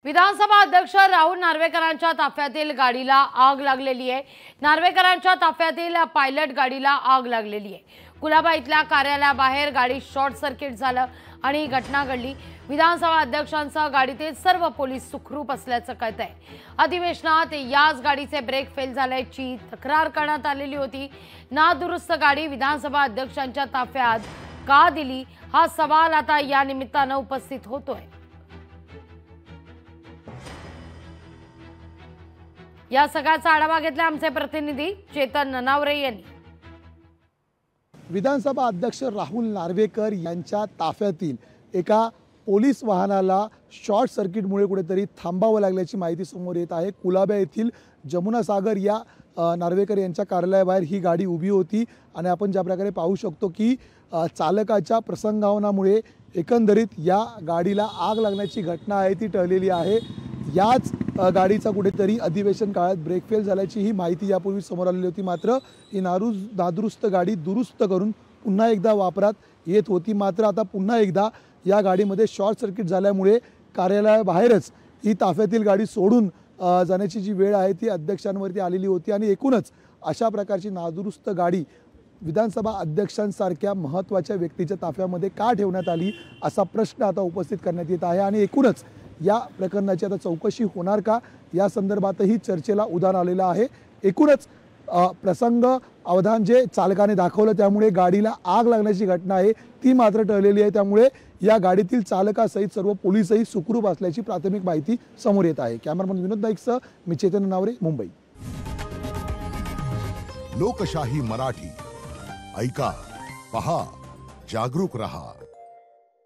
विधानसभा अध्यक्ष राहुल नार्वेकरांच्या ताफ्यातील गाडीला आग लागलेली आहे। नार्वेकरांच्या ताफ्यातील पायलट गाडीला आग लागलेली आहे। कुलाबा इथल्या कार्यालयाबाहेर गाडी शॉर्ट सर्किट झालं आणि ही घटना घडली। विधानसभा अध्यक्षांसह गाडीतील सर्व पोलीस सुखरूप असल्याचं कळतंय। अधिवेशनात याच गाडीचे ब्रेक फेल झाल्याची तक्रार करण्यात आलेली होती। नादुरुस्त गाडी विधानसभा अध्यक्षांच्या ताफ्यात का दिली हा सवाल आता या निमित्तानं उपस्थित होतोय। या सगळ्याचा आढावा घेतला आमचे प्रतिनिधी चेतन ननावरे यांनी। विधानसभा अध्यक्ष राहुल नार्वेकर यांच्या ताफ्यातील एका पोलीस वाहनाला शॉर्ट सर्किटमुळे कुठेतरी थांबावं लागल्याची माहिती समोर येत आहे। कुलाबा येथील जमुना सागर या नार्वेकर यांच्या कार्यालयाबाहेर ही गाडी उभी होती आणि आपण ज्या प्रकारे पाहू शकतो की चालकाच्या प्रसंगावनामुळे एकंदरीत या गाडीला आग लागण्याची घटना आहे ती टळलेली आहे। याच गाडीचा कुठेतरी अधिवेशन काळात ब्रेक फेल झाल्याची ही माहिती यापूर्वी समोर आलेली होती। मात्र ही नादुरुस्त गाडी दुरुस्त करून पुन्हा एकदा वापरात येत होती। मात्र आता पुन्हा एकदा या गाडीमध्ये शॉर्ट सर्किट झाल्यामुळे कार्यालयाबाहेरच ही ताफ्यातील गाडी सोडून जाण्याची जी वेळ आहे ती अध्यक्षांवरती आलेली होती आणि एकूणच अशा प्रकारची नादुरुस्त गाडी विधानसभा अध्यक्षांसारख्या महत्त्वाच्या व्यक्तीच्या ताफ्यामध्ये का ठेवण्यात आली असा प्रश्न आता उपस्थित करण्यात येत आहे। आणि एकूणच या प्रकरणाची आता चौकशी होणार का या संदर्भातही चर्चेला उधाण आलेलं आहे। एकूणच प्रसंग अवधान जे चालकाने दाखवलं त्यामुळे गाडीला आग लागण्याची घटना आहे ती मात्र टळलेली आहे। त्यामुळे या गाडीतील चालकासहित सर्व पोलीसही सुखरूप असल्याची प्राथमिक माहिती समोर येत आहे। कॅमेरामन विनोद नाईकसह मी चेतन ननावरे, मुंबई। लोकशाही मराठी ऐका, पहा, जागरूक रहा।